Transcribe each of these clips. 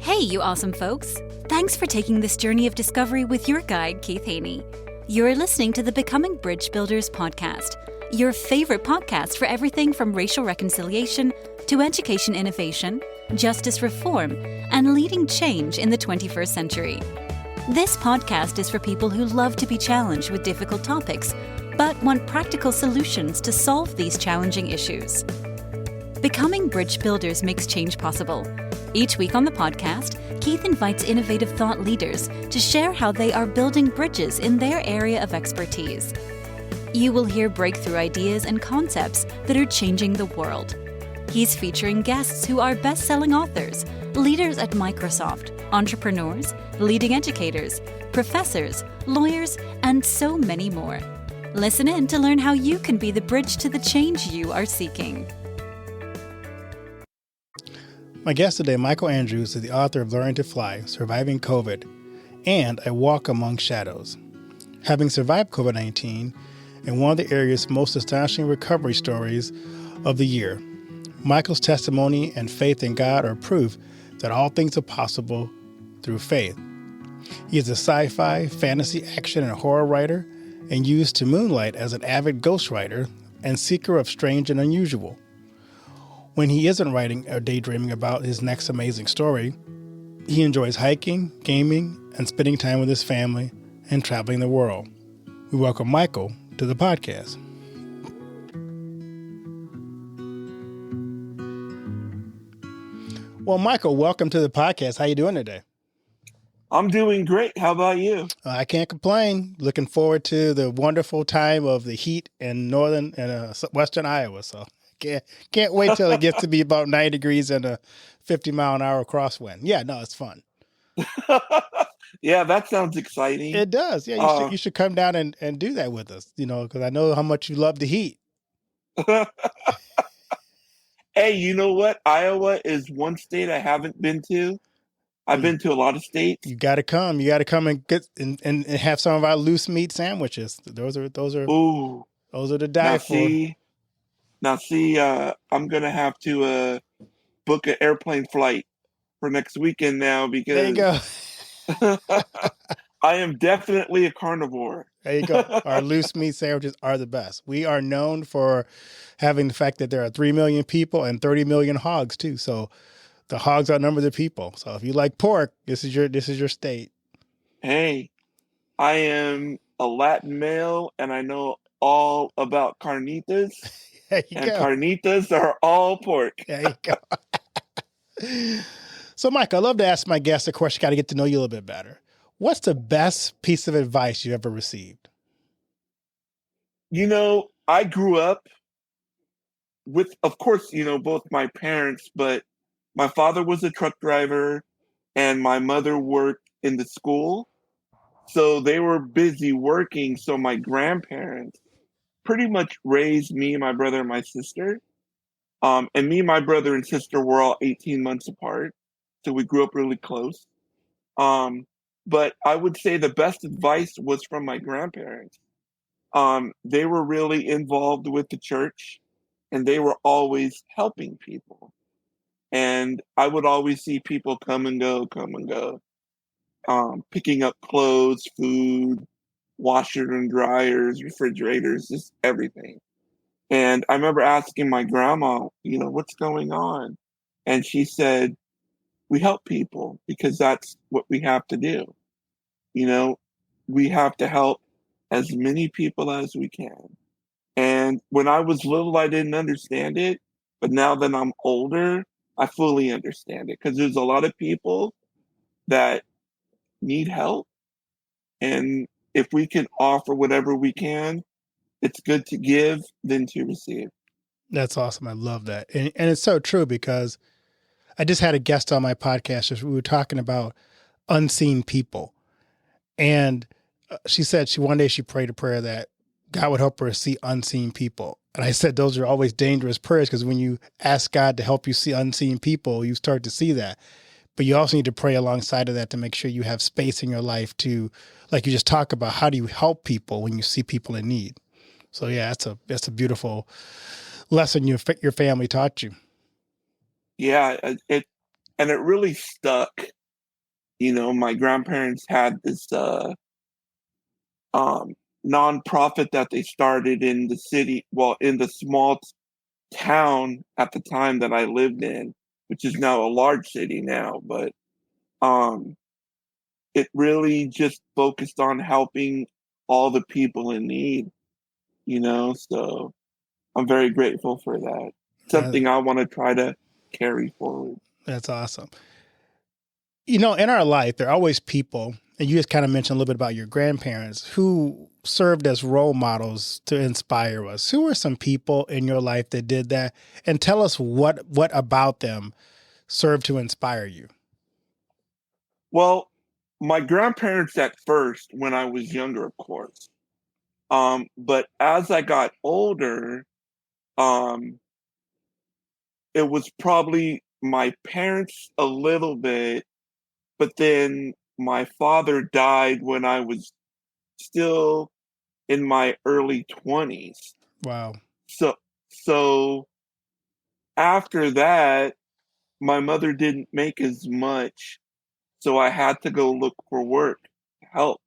Hey, you awesome folks! Thanks for taking this journey of discovery with your guide, Keith Haney. You're listening to the Becoming Bridge Builders podcast, your favorite podcast for everything from racial reconciliation to education innovation, justice reform, and leading change in the 21st century. This podcast is for people who love to be challenged with difficult topics, but want practical solutions to solve these challenging issues. Becoming Bridge Builders makes change possible. Each week on the podcast, Keith invites innovative thought leaders to share how they are building bridges in their area of expertise. You will hear breakthrough ideas and concepts that are changing the world. He's featuring guests who are best-selling authors, leaders at Microsoft, entrepreneurs, leading educators, professors, lawyers, and so many more. Listen in to learn how you can be the bridge to the change you are seeking. My guest today, Michael Andrews, is the author of Learning to Fly, Surviving COVID, and A Walk Among Shadows. Having survived COVID-19 in one of the area's most astonishing recovery stories of the year, Michael's testimony and faith in God are proof that all things are possible through faith. He is a sci-fi, fantasy, action, and horror writer and used to moonlight as an avid ghostwriter and seeker of strange and unusual. When he isn't writing or daydreaming about his next amazing story, he enjoys hiking, gaming, and spending time with his family and traveling the world. We welcome Michael to the podcast. Well, Michael, welcome to the podcast. How you doing today? I'm doing great. How about you? I can't complain. Looking forward to the wonderful time of the heat in northern and western Iowa. So can't wait till it gets to be about 90 degrees and a 50-mile-an-hour crosswind. Yeah, no, it's fun. Yeah, that sounds exciting. It does. Yeah, you should come down and do that with us, because I know how much you love the heat. Hey, you know what? Iowa is one state I haven't been to. I've been to a lot of states. You got to come. You got to come and get and have some of our loose meat sandwiches. Those are to die for. I'm gonna have to book an airplane flight for next weekend now because there you go. I am definitely a carnivore. There you go. Our loose meat sandwiches are the best. We are known for having the fact that there are 3 million people and 30 million hogs too. So the hogs outnumber the people. So if you like pork, this is your state. Hey, I am a Latin male and I know all about carnitas. And go. Carnitas are all pork. There you go. So, Mike, I love to ask my guests a question. Got to get to know you a little bit better. What's the best piece of advice you ever received? I grew up with, of course, both my parents, but my father was a truck driver and my mother worked in the school. So they were busy working. So my grandparents pretty much raised me, my brother, and my sister. And me and my brother and sister were all 18 months apart. So we grew up really close. But I would say the best advice was from my grandparents. They were really involved with the church and they were always helping people. And I would always see people come and go, picking up clothes, food, washer and dryers, refrigerators, just everything. And I remember asking my grandma, what's going on? And she said, we help people because that's what we have to do. We have to help as many people as we can. And when I was little, I didn't understand it. But now that I'm older, I fully understand it because there's a lot of people that need help. And if we can offer whatever we can, it's good to give than to receive. That's awesome. I love that. And it's so true because I just had a guest on my podcast. We were talking about unseen people. And she said one day she prayed a prayer that God would help her see unseen people. And I said, those are always dangerous prayers because when you ask God to help you see unseen people, you start to see that. But you also need to pray alongside of that to make sure you have space in your life to, like you just talk about, how do you help people when you see people in need? So yeah, that's a beautiful lesson your family taught you. Yeah, it really stuck My grandparents had this nonprofit that they started in the city, well, in the small town at the time that I lived in, which is now a large city now, but um, it really just focused on helping all the people in need. So I'm very grateful for that. That, Something I want to try to carry forward. that's awesome. In our life, there are always people, and you just kind of mentioned a little bit about your grandparents who served as role models to inspire us. Who are some people in your life that did that? And tell us what about them served to inspire you. Well, my grandparents at first, when I was younger, of course. But as I got older, um, it was probably my parents a little bit, but then my father died when I was still in my early 20s. Wow. So after that, my mother didn't make as much, so I had to go look for work, help.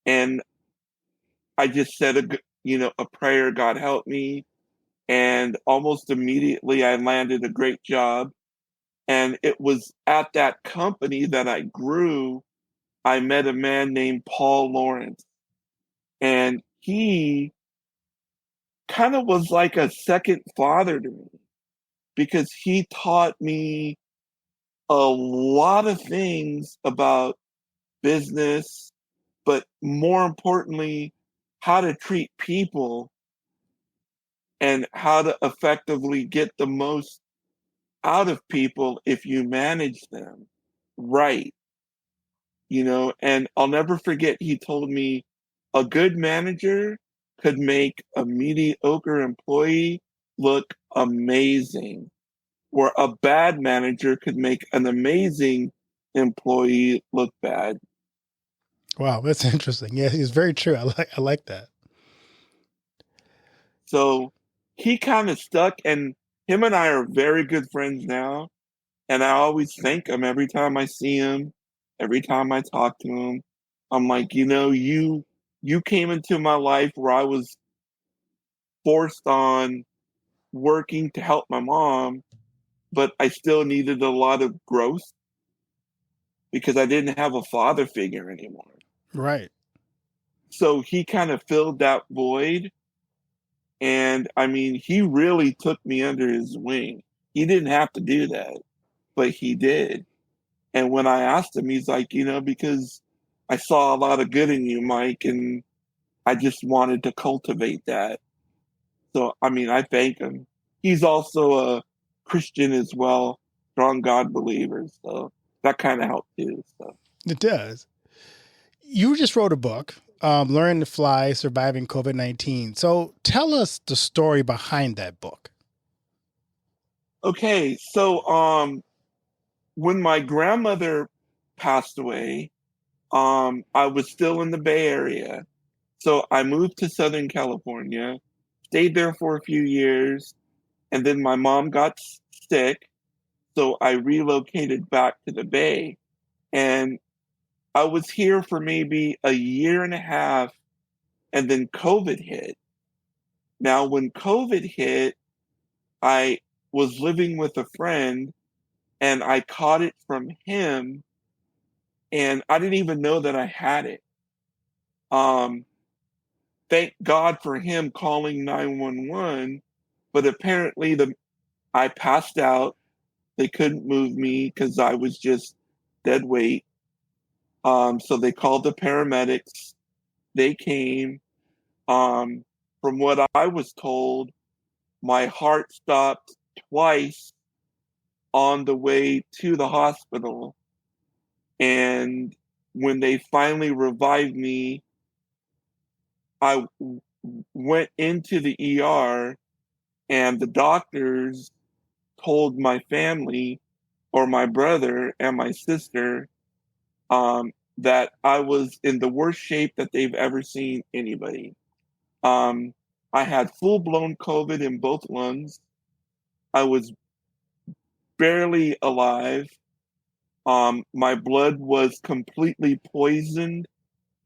And I just said a prayer, God help me, and almost immediately I landed a great job. And it was at that company that I grew. I met a man named Paul Lawrence, and he kind of was like a second father to me because he taught me a lot of things about business, but more importantly, how to treat people and how to effectively get the most out of people if you manage them right. And I'll never forget, he told me a good manager could make a mediocre employee look amazing, or a bad manager could make an amazing employee look bad. Wow, that's interesting. Yeah, it's very true. I like that. So he kind of stuck, and him and I are very good friends now. And I always thank him every time I see him, every time I talk to him. I'm like, you came into my life where I was forced on working to help my mom, but I still needed a lot of growth because I didn't have a father figure anymore. Right. So he kind of filled that void. And I mean, he really took me under his wing. He didn't have to do that, but he did. And when I asked him, he's like, because I saw a lot of good in you, Mike, and I just wanted to cultivate that. So, I mean, I thank him. He's also a Christian as well, strong God believer. So that kind of helped too. So, It does. You just wrote a book, Learning to Fly, Surviving COVID-19. So tell us the story behind that book. okay. So, when my grandmother passed away, I was still in the Bay Area. So I moved to Southern California, stayed there for a few years, and then my mom got sick. So I relocated back to the Bay. And I was here for maybe a year and a half, and then COVID hit. Now, when COVID hit, I was living with a friend and I caught it from him, and I didn't even know that I had it. Um, Thank God for him calling 911, but apparently I passed out. They couldn't move me because I was just dead weight. So they called the paramedics. They came. Um, from what I was told, my heart stopped twice on the way to the hospital. And when they finally revived me, I went into the ER, and the doctors told my family, or my brother and my sister, that I was in the worst shape that they've ever seen anybody. Um, I had full blown COVID in both lungs. I was barely alive. My blood was completely poisoned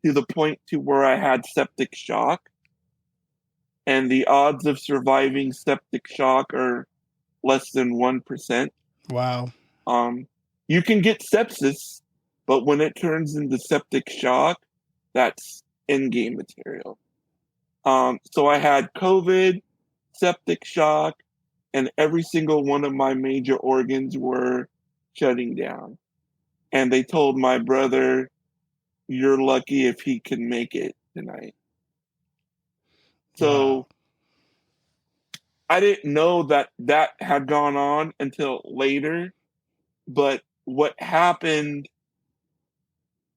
to the point to where I had septic shock, and the odds of surviving septic shock are less than 1%. Wow. You can get sepsis, but when it turns into septic shock, that's in-game material. So I had COVID, septic shock, and every single one of my major organs were shutting down. And they told my brother, "You're lucky if he can make it tonight." So Wow. I didn't know that that had gone on until later. But what happened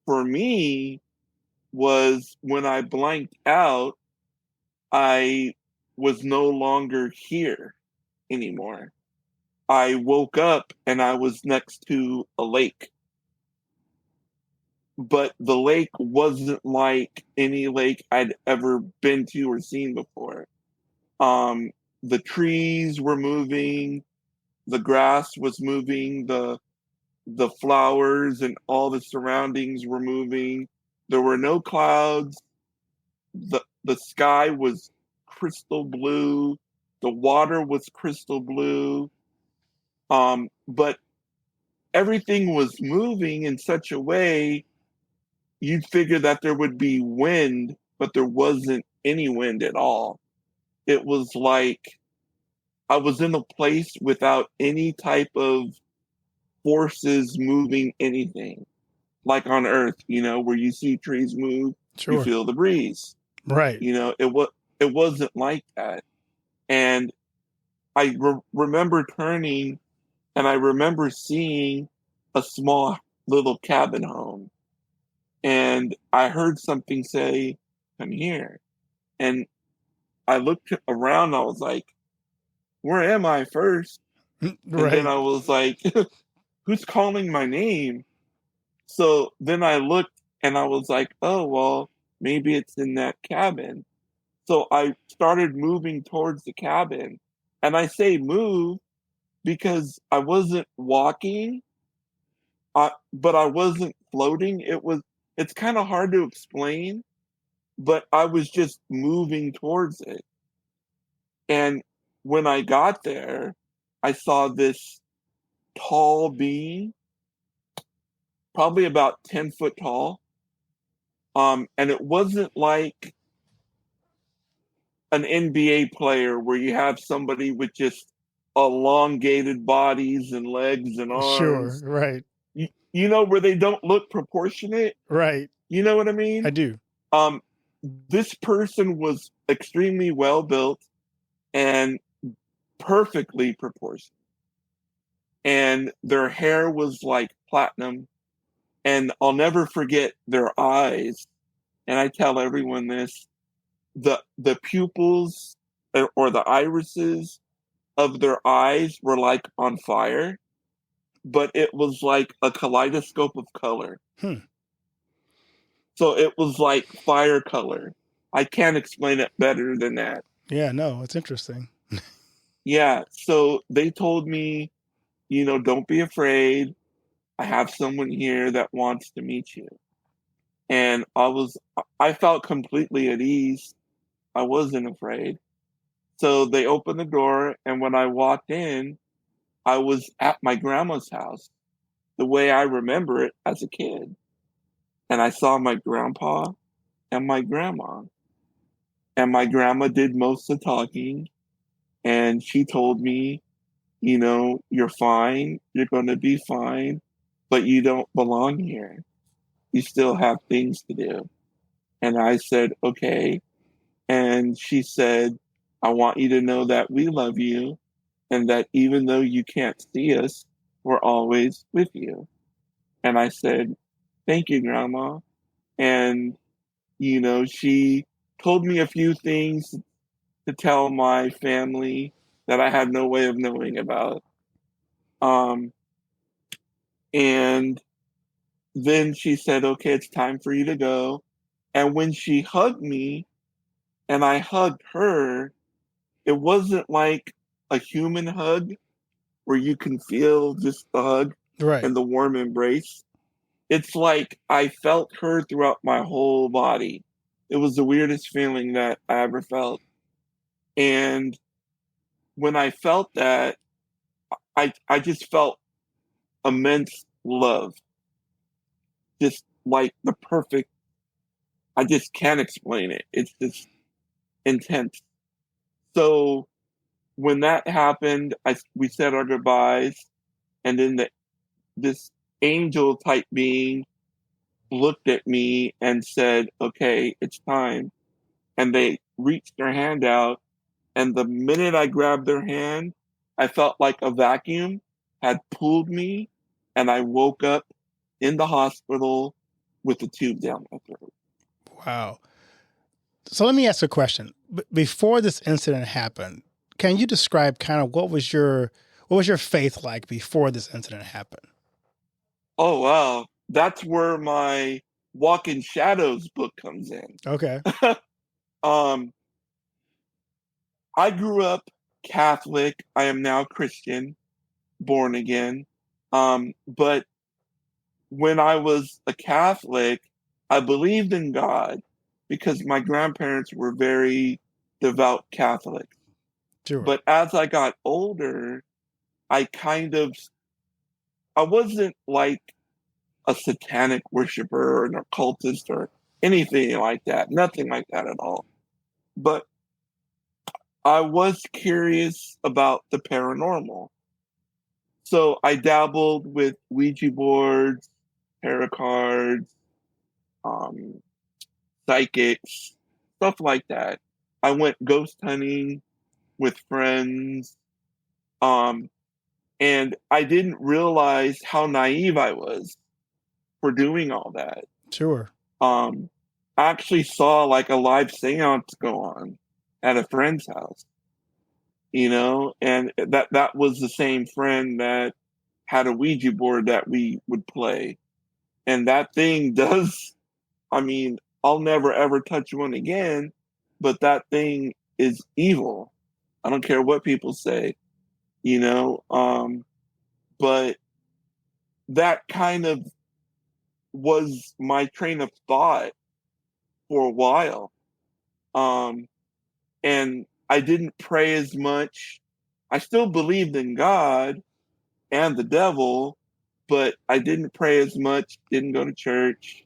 for me was when I blanked out, I was no longer here anymore. I woke up and I was next to a lake. But the lake wasn't like any lake I'd ever been to or seen before. The trees were moving, the grass was moving, the flowers and all the surroundings were moving. There were no clouds. The sky was crystal blue. The water was crystal blue. But everything was moving in such a way you'd figure that there would be wind, but there wasn't any wind at all. It was like I was in a place without any type of forces moving anything. Like on Earth, where you see trees move, you Sure. feel the breeze. Right. It wasn't like that. And I remember turning, and I remember seeing a small little cabin home. And I heard something say, "Come here." And I looked around, I was like, "Where am I first?" And then Right. I was like, "Who's calling my name?" So then I looked and I was like, "Oh, well, maybe it's in that cabin." So I started moving towards the cabin. And I say move because I wasn't walking, but I wasn't floating. It's kind of hard to explain, but I was just moving towards it. And when I got there, I saw this tall being, probably about 10 foot tall. And it wasn't like an NBA player where you have somebody with just elongated bodies and legs and Sure. arms. Right. Where they don't look proportionate. Right. You know what I I mean? do. Um, this person was extremely well built and perfectly proportioned. And their hair was like platinum. And I'll never forget their eyes. And I tell everyone this, the pupils or the irises of their eyes were like on fire, but it was like a kaleidoscope of color. So it was like fire color. I can't explain it better than that. Yeah, no, it's interesting. Yeah. So they told me, don't be afraid. I have someone here that wants to meet you. And I felt completely at ease. I wasn't afraid. So they opened the door. And when I walked in, I was at my grandma's house the way I remember it as a kid. And I saw my grandpa and my grandma. And my grandma did most of the talking. And she told me, you're fine. You're going to be fine, but you don't belong here. You still have things to do. And I said, okay. And she said, I want you to know that we love you and that even though you can't see us, we're always with you. And I said, thank you, Grandma. And, she told me a few things to tell my family that I had no way of knowing about. And then she said, okay, it's time for you to go. And when she hugged me and I hugged her, it wasn't like a human hug where you can feel just the hug. Right. and the warm embrace. It's like I felt her throughout my whole body. It was the weirdest feeling that I ever felt. And when I felt that, I just felt immense love. Just like the perfect, I just can't explain it. It's just intense. So when that happened, we said our goodbyes, and then this angel type being looked at me and said, "Okay, it's time." And they reached their hand out, and the minute I grabbed their hand, I felt like a vacuum had pulled me, and I woke up in the hospital with a tube down my throat. Wow. So let me ask a question. Before this incident happened, can you describe kind of what was your faith like before this incident happened? Oh wow, that's where my Walk in Shadows book comes in. Okay. um, I grew up Catholic. I am now Christian, born again. But when I was a Catholic, I believed in God because my grandparents were very devout Catholics. Sure. But as I got older, I wasn't like a satanic worshiper or an occultist or anything like that. Nothing like that at all. But I was curious about the paranormal. So I dabbled with Ouija boards, tarot cards, um, psychics, stuff like that. I went ghost hunting with friends. And I didn't realize how naive I was for doing all that. Sure. I actually saw like a live seance go on at a friend's house, and that was the same friend that had a Ouija board that we would play. And that thing does, I mean, I'll never ever touch one again, but that thing is evil. I don't care what people say, but that kind of was my train of thought for a while. And I didn't pray as much. I still believed in God and the devil, but I didn't pray as much, didn't go to church,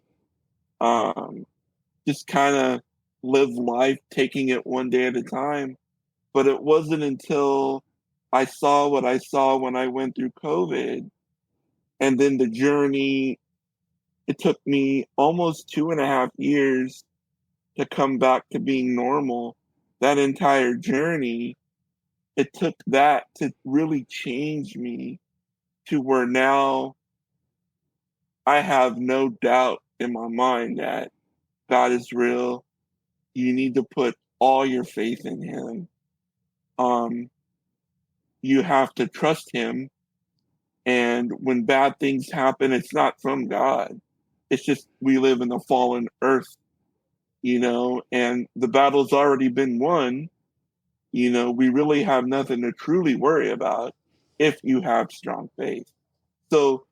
just kind of live life, taking it one day at a time. But it wasn't until I saw what I saw when I went through COVID, and then the journey, it took me almost 2.5 years to come back to being normal. That entire journey, it took that to really change me to where now I have no doubt in my mind that God is real. You need to put all your faith in him. You have to trust him. And when bad things happen, it's not from God. It's just we live in a fallen earth, and the battle's already been won. We really have nothing to truly worry about if you have strong faith. So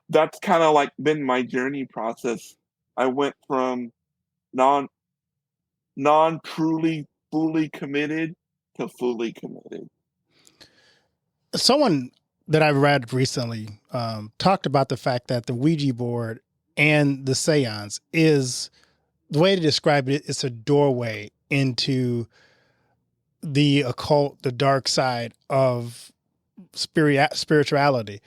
that's kind of like been my journey process. I went from non truly fully committed to fully committed. Someone that I read recently talked about the fact that the Ouija board and the seance is, the way to describe it, it's a doorway into the occult, the dark side of spirituality.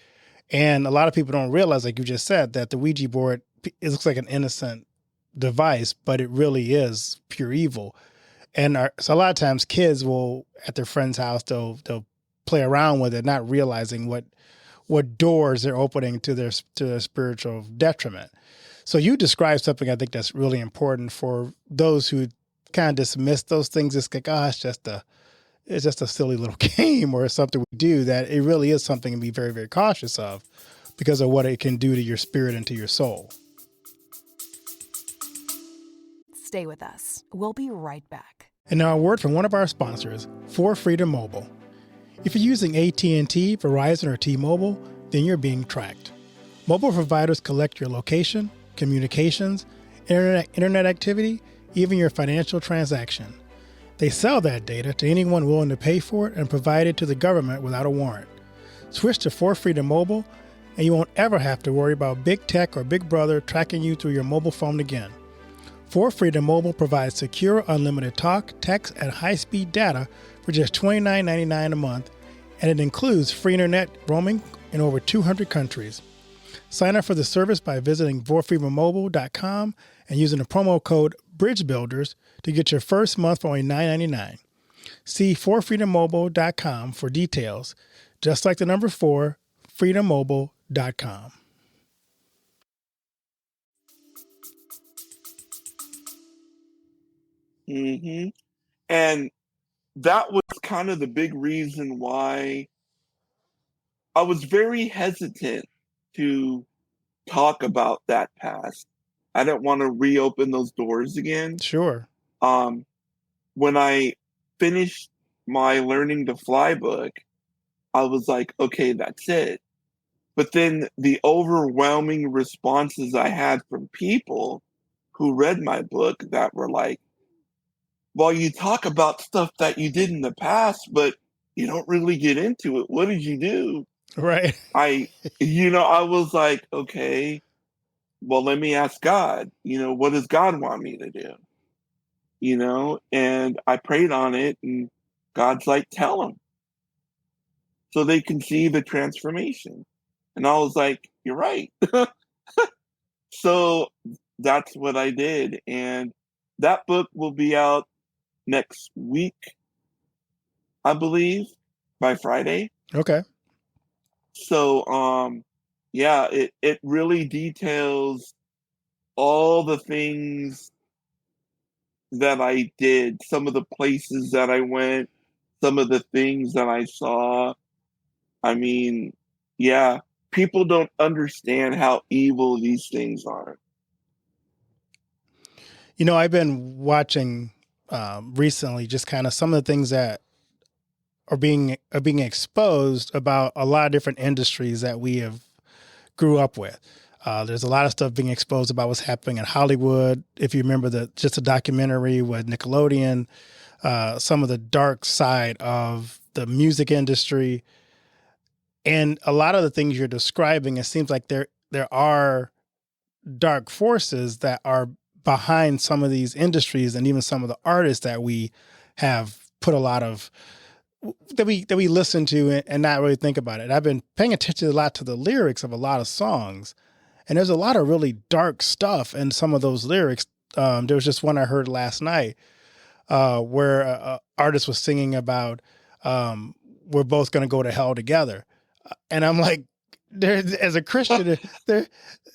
And a lot of people don't realize, like you just said, that the Ouija board, it looks like an innocent device, but it really is pure evil. And so a lot of times kids will, at their friend's house, they'll play around with it, not realizing what doors they're opening to their spiritual detriment. So you described something I think that's really important for those who kind of dismiss those things. It's like, it's just a silly little game or something we do, that it really is something to be very, very cautious of because of what it can do to your spirit and to your soul. Stay with us. We'll be right back. And now a word from one of our sponsors, For Freedom Mobile. If you're using AT&T, Verizon, or T-Mobile, then you're being tracked. Mobile providers collect your location, communications, internet activity, even your financial transaction. They sell that data to anyone willing to pay for it and provide it to the government without a warrant. Switch to For Freedom Mobile, and you won't ever have to worry about big tech or Big Brother tracking you through your mobile phone again. For Freedom Mobile provides secure, unlimited talk, text, and high-speed data for just $29.99 a month, and it includes free internet roaming in over 200 countries. Sign up for the service by visiting forfreedommobile.com and using the promo code BridgeBuilders to get your first month for only $9.99. See forfreedommobile.com for details, just like the number 4, freedommobile.com. Mm-hmm. And that was kind of the big reason why I was very hesitant to talk about that past. I didn't want to reopen those doors again. Sure. When I finished my Learning to Fly book, I was like, okay, that's it. But then the overwhelming responses I had from people who read my book that were like, well, you talk about stuff that you did in the past, but you don't really get into it. What did you do? Right. I was like, okay, well, let me ask God, what does God want me to do? And I prayed on it, and God's like, tell them so they can see the transformation. And I was like, you're right. So that's what I did. And that book will be out next week, I believe, by Friday. Okay. So, yeah, it really details all the things that I did, some of the places that I went, some of the things that I saw. I mean, yeah, people don't understand how evil these things are. I've been watching recently just kind of some of the things that are being exposed about a lot of different industries that we have grew up with. There's a lot of stuff being exposed about what's happening in Hollywood. If you remember just a documentary with Nickelodeon, some of the dark side of the music industry, and a lot of the things you're describing, it seems like there are dark forces that are behind some of these industries and even some of the artists that we have put a lot of that we listen to and not really think about it. I've been paying attention a lot to the lyrics of a lot of songs, and there's a lot of really dark stuff in some of those lyrics. There was just one I heard last night where an artist was singing about we're both going to go to hell together, and I'm like, as a Christian,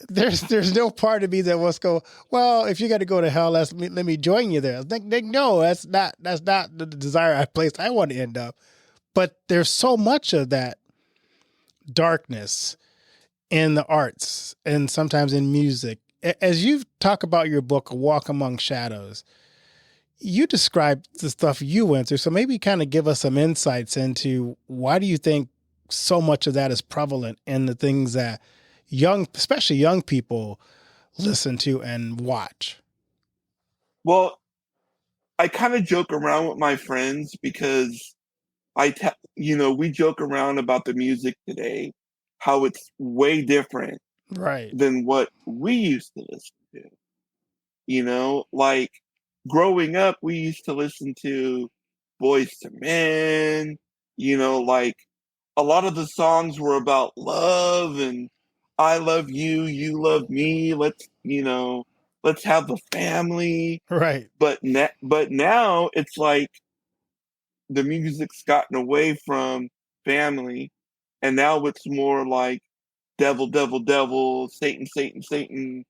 there's no part of me that wants to go, well, if you got to go to hell, let me join you there. No, that's not the desire I want to end up. But there's so much of that darkness in the arts and sometimes in music. As you talk about your book, A Walk Among Shadows, you describe the stuff you went through. So maybe kind of give us some insights into why do you think so much of that is prevalent in the things that especially young people listen to and watch? Well, I kind of joke around with my friends because we joke around about the music today, how it's way different Right. than what we used to listen to. Like growing up, we used to listen to Boys to Men, like a lot of the songs were about love and I love you, you love me. Let's have the family. Right. But now it's like the music's gotten away from family, and now it's more like devil, devil, devil, Satan, Satan, Satan,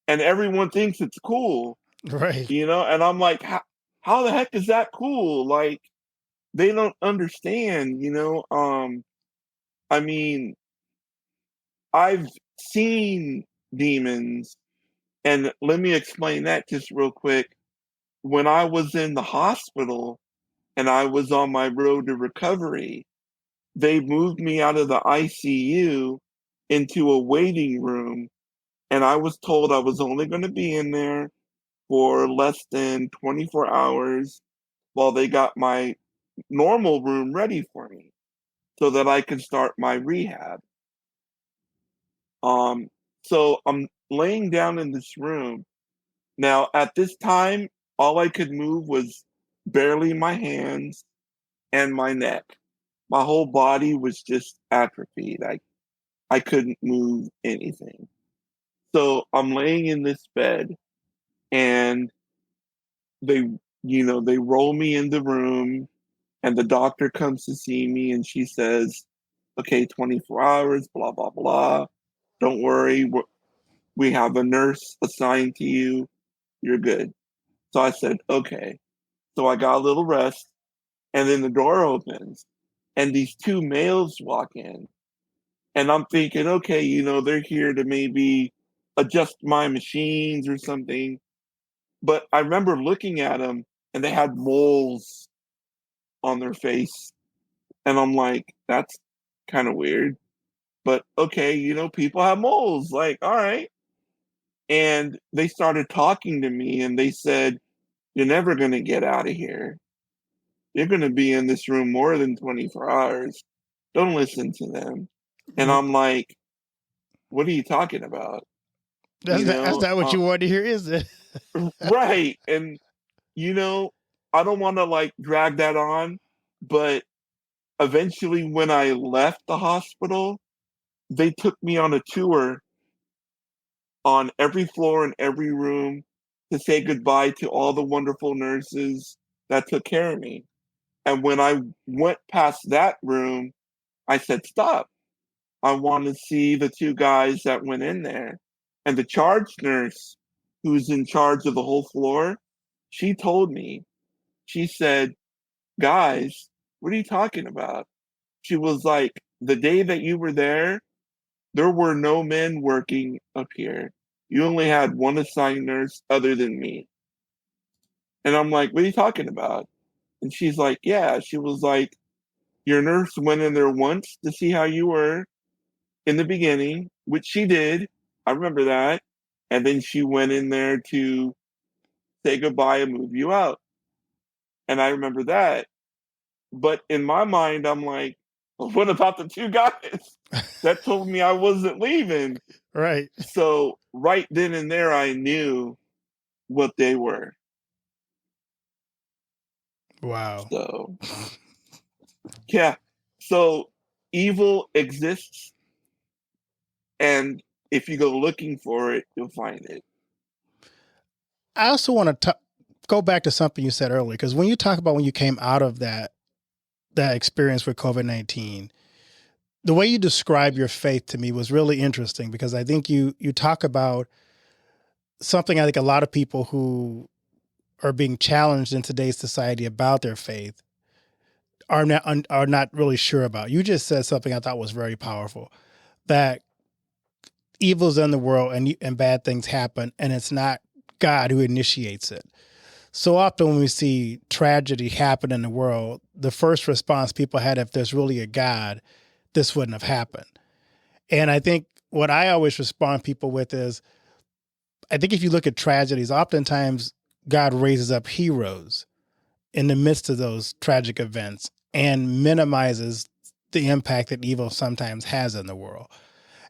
and everyone thinks it's cool, Right. And I'm like, how the heck is that cool? Like, they don't understand, I mean, I've seen demons, and let me explain that just real quick. When I was in the hospital and I was on my road to recovery, they moved me out of the ICU into a waiting room, and I was told I was only going to be in there for less than 24 hours while they got my normal room ready for me so that I could start my rehab. Um, so I'm laying down in this room. Now, at this time, all I could move was barely my hands and my neck. My whole body was just atrophied. I couldn't move anything. So I'm laying in this bed, and they, they roll me in the room, and the doctor comes to see me, and she says, okay, 24 hours, blah, blah, blah. Don't worry. We have a nurse assigned to you. You're good. So I said, okay. So I got a little rest, and then the door opens, and these two males walk in. And I'm thinking, okay, they're here to maybe adjust my machines or something. But I remember looking at them, and they had moles on their face. And I'm like, that's kind of weird. But okay, people have moles. Like, all right. And they started talking to me, and they said, you're never going to get out of here. You're going to be in this room more than 24 hours. Don't listen to them. And I'm like, what are you talking about? That's not what you want to hear, is it? Right. And, I don't want to like drag that on, but eventually when I left the hospital, they took me on a tour on every floor and every room to say goodbye to all the wonderful nurses that took care of me. And when I went past that room, I said, stop. I want to see the two guys that went in there. And the charge nurse, who's in charge of the whole floor, she told me, she said, guys, what are you talking about? She was like, the day that you were there were no men working up here. You only had one assigned nurse other than me. And I'm like, what are you talking about? And she's like, yeah. She was like, your nurse went in there once to see how you were in the beginning, which she did. I remember that. And then she went in there to say goodbye and move you out. And I remember that. But in my mind, I'm like, well, what about the two guys that told me I wasn't leaving? Right. So right then and there, I knew what they were. Wow. So, yeah. So evil exists. And if you go looking for it, you'll find it. I also want to go back to something you said earlier, because when you talk about when you came out of that experience with COVID-19, the way you describe your faith to me was really interesting, because I think you talk about something I think a lot of people who are being challenged in today's society about their faith are not really sure about. You just said something I thought was very powerful, that evil's in the world and bad things happen, and it's not God who initiates it. So often when we see tragedy happen in the world, the first response people had, if there's really a God, this wouldn't have happened. And I think what I always respond people with is, I think if you look at tragedies, oftentimes God raises up heroes in the midst of those tragic events and minimizes the impact that evil sometimes has in the world.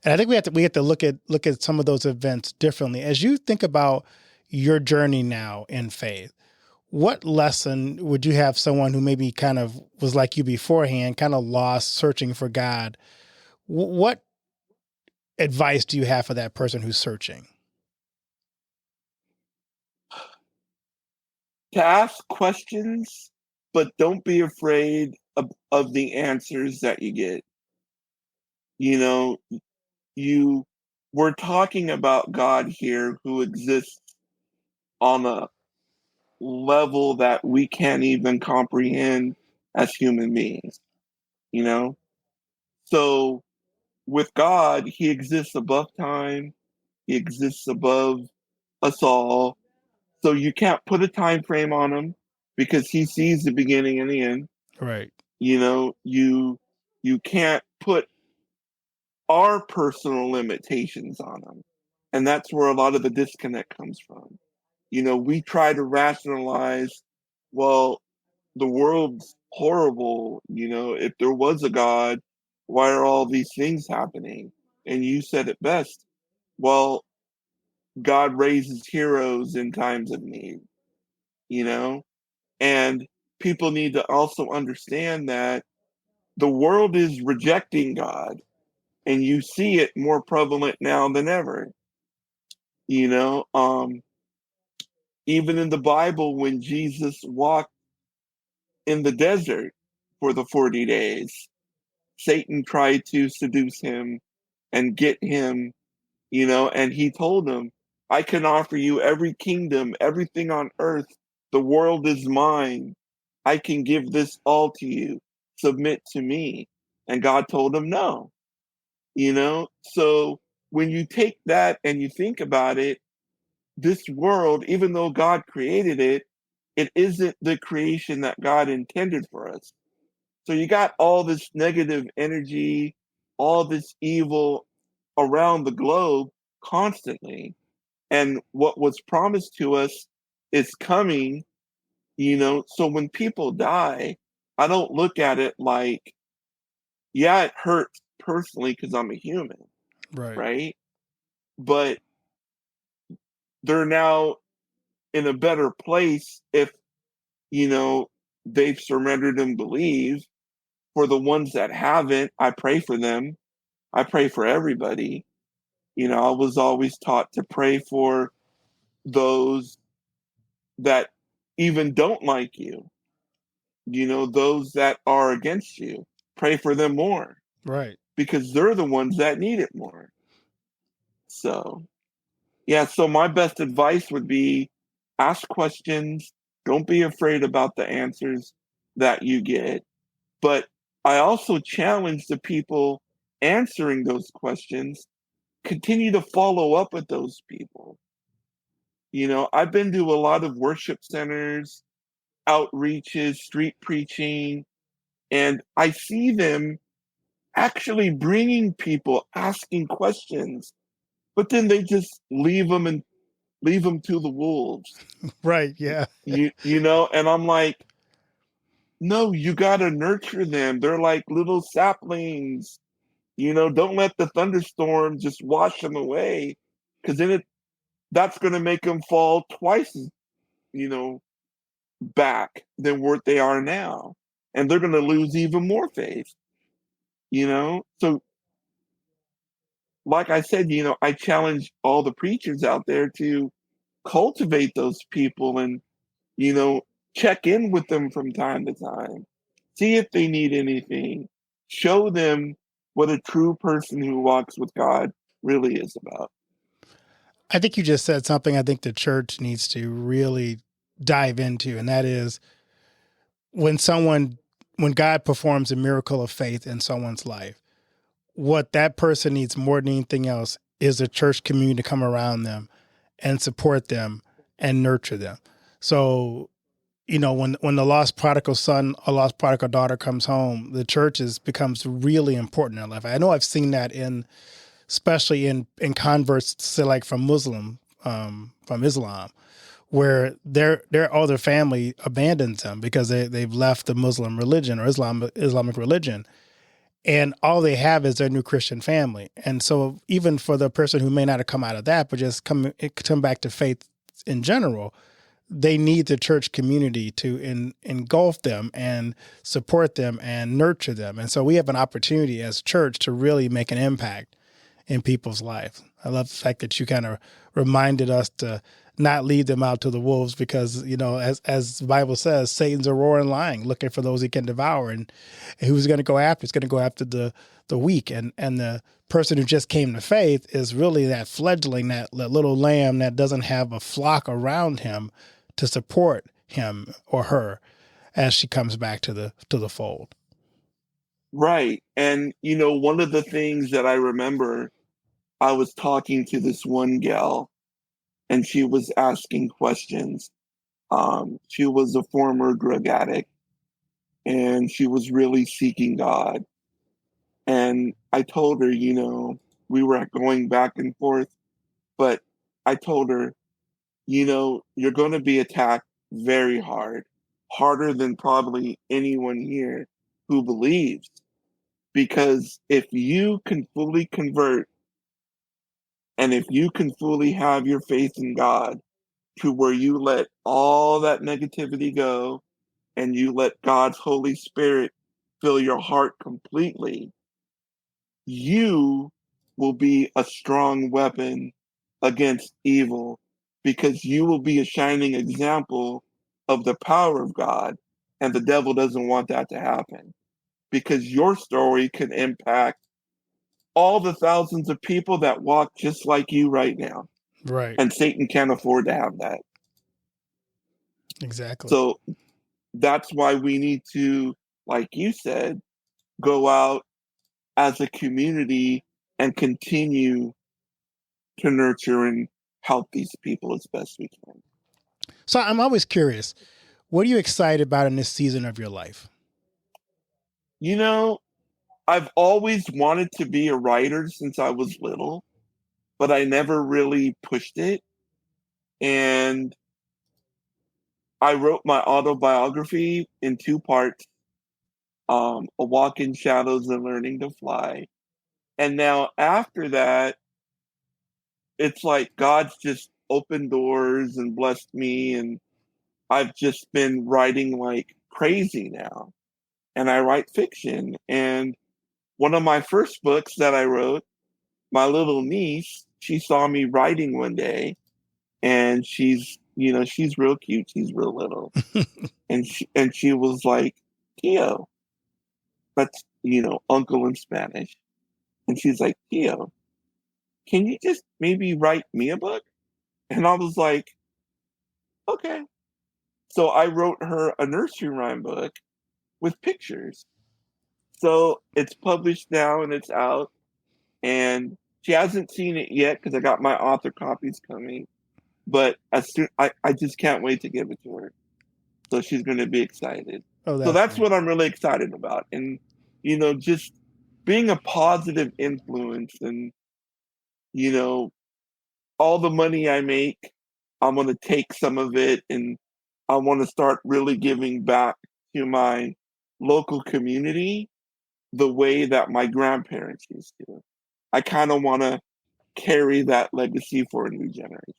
And I think we have to look at some of those events differently. As you think about your journey now in faith, what lesson would you have someone who maybe kind of was like you beforehand, kind of lost, searching for God? What advice do you have for that person who's searching? To ask questions, but don't be afraid of the answers that you get. You we're talking about God here who exists on a level that we can't even comprehend as human beings, you know? So with God, he exists above time, he exists above us all. So you can't put a time frame on him because he sees the beginning and the end. Right. You You can't put our personal limitations on them. And that's where a lot of the disconnect comes from. We try to rationalize, well, the world's horrible. If there was a God, why are all these things happening? And you said it best. Well, God raises heroes in times of need, you know? And people need to also understand that the world is rejecting God, and you see it more prevalent now than ever. You know, even in the Bible, when Jesus walked in the desert for the 40 days, Satan tried to seduce him and get him, and he told him, I can offer you every kingdom, everything on earth. The world is mine. I can give this all to you. Submit to me. And God told him no. So when you take that and you think about it, this world, even though God created it, it isn't the creation that God intended for us. So you got all this negative energy, all this evil around the globe constantly. And what was promised to us is coming. So when people die, I don't look at it like, yeah, it hurts personally because I'm a human, Right. right? But they're now in a better place if, they've surrendered and believe. For the ones that haven't, I pray for them. I pray for everybody. I was always taught to pray for those that even don't like you, those that are against you. Pray for them more Right. because they're the ones that need it more. So, yeah, so my best advice would be ask questions. Don't be afraid about the answers that you get. But I also challenge the people answering those questions, continue to follow up with those people. I've been to a lot of worship centers, outreaches, street preaching, and I see them actually bringing people, asking questions, but then they just leave them to the wolves. Right. Yeah. And I'm like, no, you got to nurture them. They're like little saplings. Don't let the thunderstorm just wash them away, because then that's going to make them fall twice as, back than what they are now. And they're going to lose even more faith, So, like I said, I challenge all the preachers out there to cultivate those people and, you know, check in with them from time to time, see if they need anything, show them what a true person who walks with God really is about. I think you just said something I think the church needs to really dive into, and that is when God performs a miracle of faith in someone's life, what that person needs more than anything else is a church community to come around them and support them and nurture them. So, when the lost prodigal son or lost prodigal daughter comes home, the church becomes really important in their life. I know I've seen that especially in converts, say like from Islam, where their other family abandons them because they've left the Muslim religion or Islamic religion, and all they have is their new Christian family. And so even for the person who may not have come out of that, but just come back to faith in general, they need the church community to engulf them and support them and nurture them. And so we have an opportunity as a church to really make an impact in people's lives. I love the fact that you kind of reminded us to not lead them out to the wolves because, as the Bible says, Satan's a roaring lion looking for those he can devour. And who's going to go after? It's going to go after the weak. And the person who just came to faith is really that fledgling, that little lamb that doesn't have a flock around him to support him or her as she comes back to the fold. Right. And, one of the things that I remember, I was talking to this one gal and she was asking questions. She was a former drug addict and she was really seeking God. And I told her, we were going back and forth, but I told her, you're going to be attacked very hard, harder than probably anyone here who believes. Because if you can fully convert and if you can fully have your faith in God to where you let all that negativity go and you let God's Holy Spirit fill your heart completely, you will be a strong weapon against evil because you will be a shining example of the power of God. And the devil doesn't want that to happen because your story can impact all the thousands of people that walk just like you right now. Right. And Satan can't afford to have that. Exactly. So that's why we need to, like you said, go out as a community and continue to nurture and help these people as best we can. So I'm always curious, what are you excited about in this season of your life? I've always wanted to be a writer since I was little, but I never really pushed it. And I wrote my autobiography in 2 parts, A Walk in Shadows and Learning to Fly. And now after that, it's like God's just opened doors and blessed me. And I've just been writing like crazy now. And I write fiction. And one of my first books that I wrote, my little niece, she saw me writing one day and she's real cute. She's real little. And she was like, Tio, that's, uncle in Spanish. And she's like, Tio, can you just maybe write me a book? And I was like, okay. So I wrote her a nursery rhyme book with pictures. So it's published now and it's out. And she hasn't seen it yet because I got my author copies coming. But as soon I just can't wait to give it to her. So she's going to be excited. Oh, So that's great. what I'm really excited about. And, just being a positive influence and, all the money I make, I'm going to take some of it and I want to start really giving back to my local community the way that my grandparents used to. I kind of want to carry that legacy for a new generation.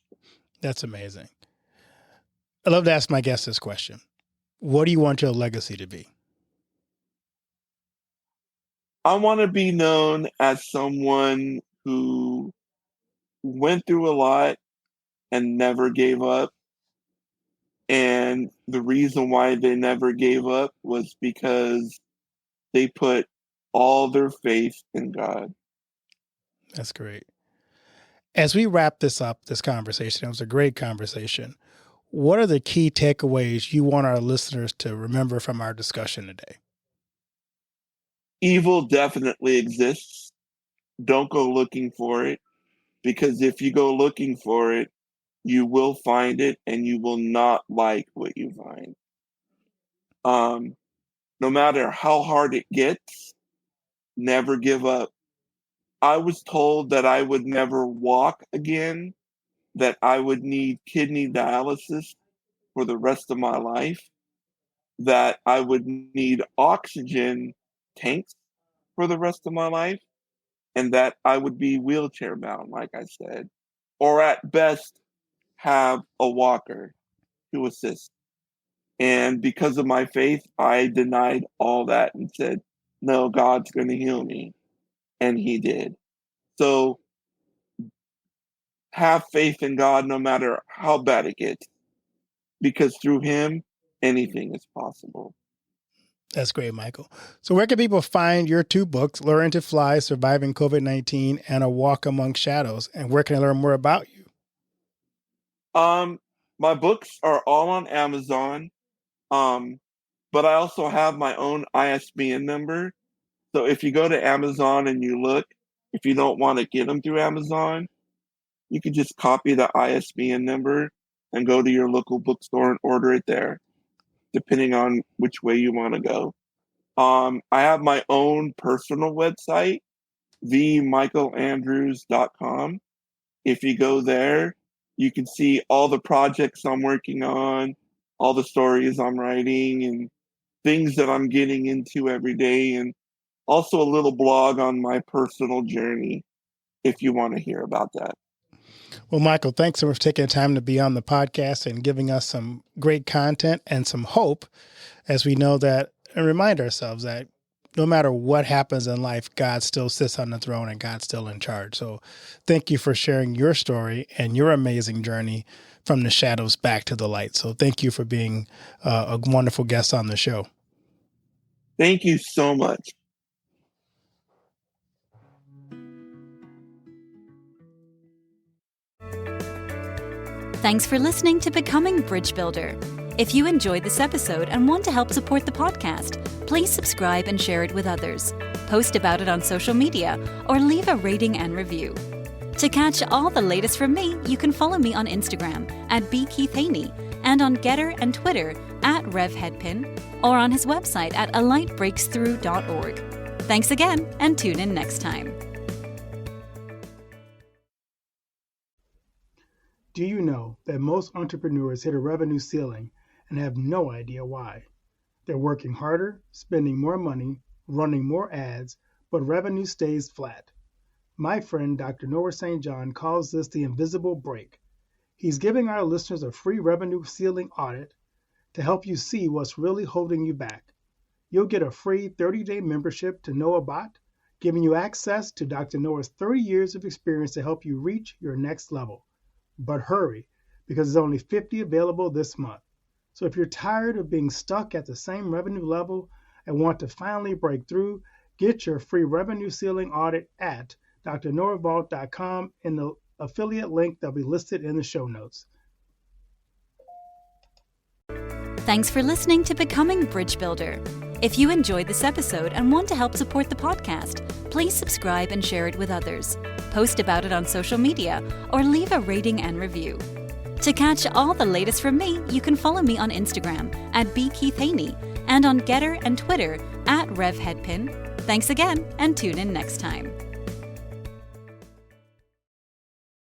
That's amazing. I love to ask my guests this question. What do you want your legacy to be? I want to be known as someone who went through a lot and never gave up. And the reason why they never gave up was because they put all their faith in God. That's great. As we wrap this up, this conversation, it was a great conversation. What are the key takeaways you want our listeners to remember from our discussion today? Evil definitely exists. Don't go looking for it, because if you go looking for it, you will find it and you will not like what you find. No matter how hard it gets, never give up. I was told that I would never walk again, that I would need kidney dialysis for the rest of my life, that I would need oxygen tanks for the rest of my life, and that I would be wheelchair bound, like I said, or at best have a walker to assist. And because of my faith, I denied all that and said, no, God's going to heal me. And he did. So have faith in God no matter how bad it gets, because through him, anything is possible. That's great, Michael. So where can people find your 2 books, Learning to Fly, Surviving COVID-19, and A Walk Among Shadows? And where can I learn more about you? My books are all on Amazon. But I also have my own ISBN number. So if you go to Amazon and you look, if you don't want to get them through Amazon, you can just copy the ISBN number and go to your local bookstore and order it there, depending on which way you want to go. I have my own personal website, themichaelandrews.com. If you go there, you can see all the projects I'm working on, all the stories I'm writing, and things that I'm getting into every day, and also a little blog on my personal journey if you want to hear about that. Well, Michael, thanks for taking the time to be on the podcast and giving us some great content and some hope as we know that and remind ourselves that no matter what happens in life, God still sits on the throne and God's still in charge. So thank you for sharing your story and your amazing journey from the shadows back to the light. So thank you for being a wonderful guest on the show. Thank you so much. Thanks for listening to Becoming Bridge Builder. If you enjoyed this episode and want to help support the podcast, please subscribe and share it with others. Post about it on social media or leave a rating and review. To catch all the latest from me, you can follow me on Instagram at bkeithhaney and on Getter and Twitter at RevHeadpin or on his website at alightbreaksthrough.org. Thanks again and tune in next time. Do you know that most entrepreneurs hit a revenue ceiling and have no idea why? They're working harder, spending more money, running more ads, but revenue stays flat. My friend Dr. Noah St. John calls this the invisible break. He's giving our listeners a free revenue ceiling audit to help you see what's really holding you back. You'll get a free 30-day membership to Noah Bot, giving you access to Dr. Noah's 30 years of experience to help you reach your next level. But hurry, because there's only 50 available this month. So if you're tired of being stuck at the same revenue level and want to finally break through, get your free revenue ceiling audit at drnoahvault.com in the affiliate link that'll be listed in the show notes. Thanks for listening to Becoming Bridge Builder. If you enjoyed this episode and want to help support the podcast, please subscribe and share it with others. Post about it on social media or leave a rating and review. To catch all the latest from me, you can follow me on Instagram at bkeithhaney and on Getter and Twitter at RevHeadpin. Thanks again and tune in next time.